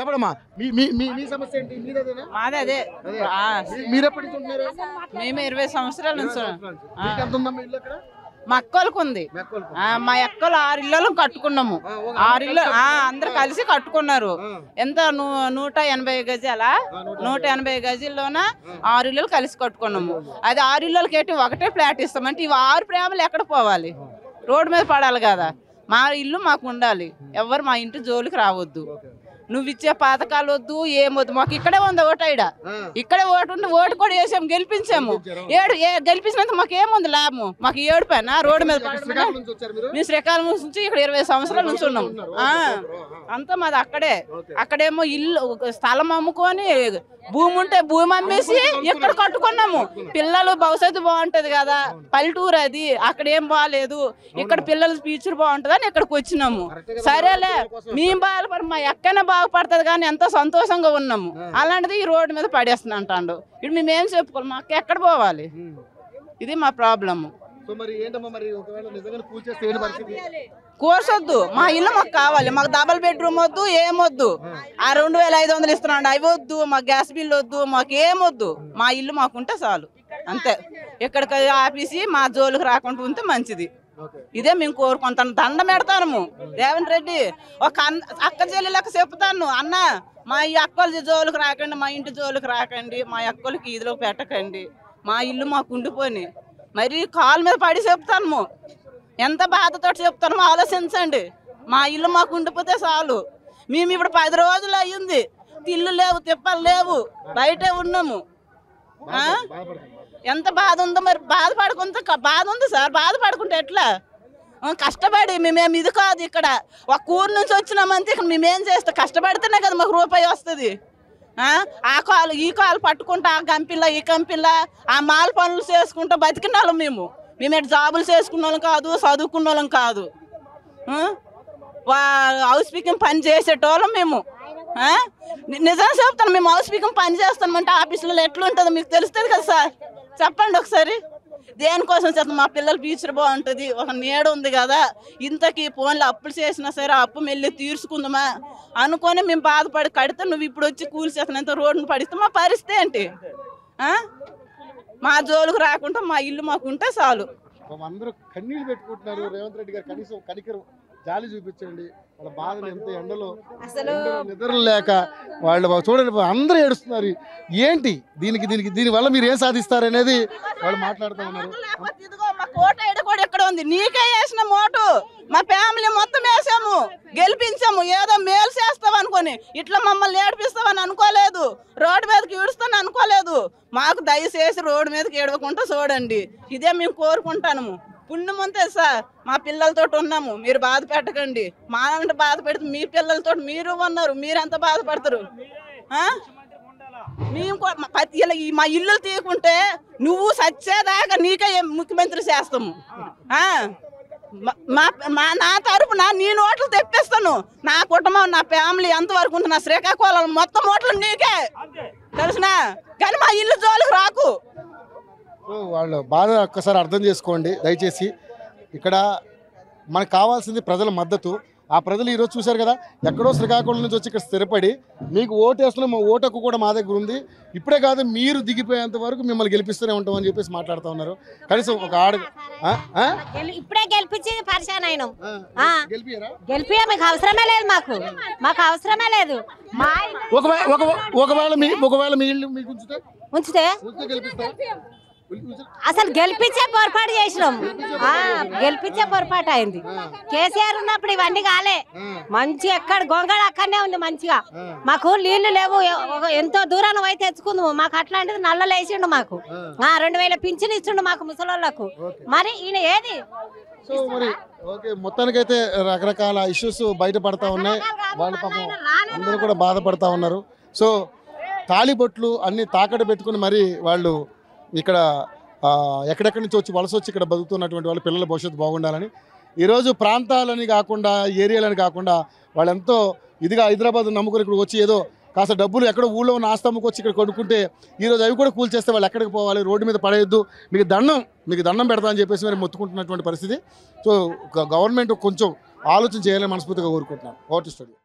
చెప్పడమ్మా మీ సమస్య ఏంటి? మీదేనా? మాది అదే. మీరు ఎప్పటి నుంచి ఉంటున్నారు? మేము 20 సంవత్సరాల నుంచి. ఎంత ఉందమ్మా ఇల్లు అక్కడ? మా అక్కలకు ఉంది. మా అక్కలు 6 ఇళ్ళలో కట్టుకున్నాము. 6 ఇళ్ళు అందరు కలిసి కట్టుకున్నారు. ఎంత 180 గజాల 180 గజాల్లోన 6 ఇళ్ళు కలిసి కట్టుకున్నాము. అది 6 ఇళ్ళకి ఏంటి ఒకటే ఫ్లాట్ ఇస్తామంటే ఇవి 6 ప్రేమలు ఎక్కడ పోవాలి? రోడ్డు మీద పడాలి కదా. మా ఇల్లు మాకు ఉండాలి. ఎవరు మా ఇంటి జోలికి రావద్దు. నువ్వు ఇచ్చే పథకాలు వద్దు, ఏమొద్దు. మాకు ఇక్కడే ఉంది ఓటు. ఇక్కడే ఓటు ఉండి ఓటు కూడా వేసాము, గెలిపించాము. గెలిపించినంత మాకు ఏముంది లాభం? మాకు ఏడుపైనా రోడ్డు మీద మేము శ్రీకాకుళం నుంచి ఇక్కడ 20 సంవత్సరాల నుంచి ఉన్నాం. అంతా మాది అక్కడే. అక్కడేమో ఇల్లు స్థలం అమ్ముకొని భూమి ఉంటే భూమి అమ్మేసి ఇక్కడ కట్టుకున్నాము. పిల్లలు భవిష్యత్తు బాగుంటది కదా, పల్లెటూరు అది. అక్కడ ఏం బాగాలేదు, ఇక్కడ పిల్లల ఫ్యూచర్ బాగుంటది అని ఇక్కడికి వచ్చినాము. సరేలే మేము బాధపడి మా ఎక్కడైనా బాగుపడుతుంది కానీ ఎంతో సంతోషంగా ఉన్నాము. అలాంటిది ఈ రోడ్డు మీద పడేస్తున్నా అంటాడు. ఇప్పుడు మేమేం చెప్పుకోవాలి? మా అక్క ఎక్కడ పోవాలి? ఇది మా ప్రాబ్లము. కూర్చొద్దు. మా ఇల్లు మాకు కావాలి. మాకు డబల్ బెడ్రూమ్ వద్దు, ఏమొద్దు. ఆ 2500 ఇస్తున్నాడు, అవి వద్దు. మాకు గ్యాస్ బిల్ వద్దు, మాకు ఏమొద్దు. మా ఇల్లు మాకుంటే చాలు, అంతే. ఇక్కడికి ఆపేసి మా జోలికి రాకుండా ఉంటే మంచిది. ఇదే మేము కోరుకుంటాం. దండం పెడతాను రేవంత్ రెడ్డి. ఒక అక్క చెల్లెలకు చెప్తాను, అన్న మా ఈ అక్కల జోలికి రాకండి, మా ఇంటి జోలికి రాకండి, మా అక్కలకి ఇదిలో పెట్టకండి. మా ఇల్లు మాకు ఉండిపోయి మరి కాలు మీద పడి చెప్తాను. ఎంత బాధతో చెప్తాను ఆలోచించండి. మా ఇల్లు మాకు ఉండిపోతే చాలు. మేము ఇప్పుడు 10 రోజులు అయ్యింది. ఇల్లు లేవు, తిప్పలు లేవు, బయటే ఉన్నాము. ఎంత బాధ ఉందో మరి. బాధపడుకుంటే బాధ ఉంది సార్. బాధపడుకుంటే ఎట్లా? కష్టపడి మేమేమి ఇది కాదు. ఇక్కడ ఒక ఊరు నుంచి వచ్చినామంటే ఇక్కడ మేమేం చేస్తాం? కష్టపడితేనే కదా మాకు రూపాయి వస్తుంది. ఆ కాలు ఈ కాలు పట్టుకుంటా, ఆ కంపిల్లా ఈ కంపిల్లా ఆ మాల పనులు చేసుకుంటా బతికిన వాళ్ళం మేము. మేము జాబులు చేసుకున్న వాళ్ళం కాదు, చదువుకున్న వాళ్ళం కాదు. హౌస్ పీకింగ్ పని చేసేటోళ్ళం మేము. నిజంగా చెప్తాను, మేము హౌస్ పీకింగ్ పని చేస్తామంటే ఆఫీసులో ఎట్లుంటుందో మీకు తెలుస్తుంది కదా సార్. చెప్పండి ఒకసారి. దేనికోసం చేస్తాం? మా పిల్లల ఫ్యూచర్ బాగుంటుంది. ఒక నీడ ఉంది కదా, ఇంతకీ ఫోన్లో అప్పులు చేసినా సరే అప్పు మెల్లి తీర్చుకుందామా అనుకొని మేము బాధపడి కడితే నువ్వు ఇప్పుడు వచ్చి కూలి చేస్తున్నంత రోడ్డును పడిస్తే మా పరిస్థితి ఏంటి? మా జోలికి రాకుండా మా ఇల్లు మాకుంటే చాలు. అందరూ కన్నీళ్ళు పెట్టుకుంటున్నారు. రేవంత్ రెడ్డి గారు కనీసం కనికరం, జాలి చూపించండి. వాళ్ళ బాధలు ఎంత ఎండలో నిద్ర లేక వాళ్ళు చూడండి, అందరూ ఏడుస్తున్నారు. ఏంటి దీనివల్ల మీరు ఏం సాధిస్తారనేది వాళ్ళు మాట్లాడుతూ ఉన్నారు. మా కోట కూడా ఎక్కడ ఉంది? నీకే వేసిన మోటు మా ఫ్యామిలీ మొత్తం వేసాము, గెలిపించాము. ఏదో మేలు చేస్తావు అనుకోని ఇట్లా మమ్మల్ని ఏడిపిస్తావని అనుకోలేదు. రోడ్డు మీదకి ఈడుస్తాను అనుకోలేదు. మాకు దయచేసి రోడ్డు మీదకి ఏడవకుండా చూడండి. ఇదే మేము కోరుకుంటాము. పుణ్యం అంతే సార్. మా పిల్లలతో ఉన్నాము, మీరు బాధ పెట్టకండి. మా అంటే బాధ పెడితే మీ పిల్లలతో మీరు ఉన్నారు, మీరెంత బాధపడతారు? మేము మా ఇల్లు తీయకుంటే నువ్వు సచ్చేదాకా నీకే ముఖ్యమంత్రి చేస్తాము. నా తరపున నీ ఓట్లు తెప్పిస్తాను. నా కుటుంబం, నా ఫ్యామిలీ ఎంతవరకు ఉంటుంది, నా శ్రీకాకుళం మొత్తం ఓట్లు నీకే తెలుసునా. కానీ మా ఇల్లు జోలికి రాకు. వాళ్ళ బాధ ఒక్కసారి అర్థం చేసుకోండి దయచేసి. ఇక్కడ మనకు కావాల్సింది ప్రజల మద్దతు. ఆ ప్రజలు ఈరోజు చూశారు కదా, ఎక్కడో శ్రీకాకుళం నుంచి వచ్చి ఇక్కడ స్థిరపడి మీకు ఓటు వేస్తున్నాం. మా ఓటు హక్కు కూడా మా దగ్గర ఉంది. ఇప్పుడే కాదు, మీరు దిగిపోయేంత వరకు మిమ్మల్ని గెలిపిస్తూనే ఉంటాం అని చెప్పేసి మాట్లాడుతూ ఉన్నారు. కనీసం ఒక ఇప్పుడే గెలిపించి పరిశాన్ అయినాం. గెలిపియా మీకు అవసరమే లేదు, మాకు అవసరమే లేదు. ఒకవేళ మీ ఇల్లు మీకు ఉంచితే అసలు గెలిపించే పొరపాటు చేసినాం. గెలిపించే పొరపాటు అయింది. కేసీఆర్ ఉన్నప్పుడు ఇవన్నీ కాలే. మంచి ఎక్కడ గొంగళ అక్కడనే ఉంది మంచిగా. మాకు నీళ్లు లేవు, ఎంతో దూరాన్ని పోయి తెచ్చుకుందాము. మాకు అట్లాంటిది నల్లలు వేసిండు. మాకు 2000 పింఛన్ ఇస్తుండు మాకు ముసలోళ్ళకు. మరి ఈయన ఏది? మొత్తానికైతే రకరకాల ఇష్యూస్ బయటపడతా ఉన్నాయి. వాళ్ళ పాపం అందరూ కూడా బాధపడతా ఉన్నారు. సో తాళిబొట్లు అన్ని తాకట్టు పెట్టుకుని మరి వాళ్ళు ఇక్కడ ఎక్కడెక్కడి నుంచి వచ్చి వలస వచ్చి ఇక్కడ బతుకుతున్నటువంటి వాళ్ళ పిల్లల భవిష్యత్తు బాగుండాలని ఈరోజు ప్రాంతాలని కాకుండా, ఏరియాలని కాకుండా వాళ్ళు ఎంతో ఇదిగా హైదరాబాద్ నమ్ముకొని ఇక్కడ వచ్చి ఏదో కాస్త డబ్బులు ఎక్కడో ఊళ్ళో ఉన్న ఆస్తి అమ్ముకొచ్చి ఇక్కడ కొనుక్కుంటే ఈరోజు అవి కూడా కూల్చేస్తే వాళ్ళు ఎక్కడికి పోవాలి? రోడ్డు మీద పడేయద్దు, మీకు దండం పెడతా అని చెప్పేసి మరి మొత్తుకుంటున్నటువంటి పరిస్థితి. సో గవర్నమెంట్ కొంచెం ఆలోచన చేయాలని మనస్ఫూర్తిగా కోరుకుంటున్నాను. Vote studio.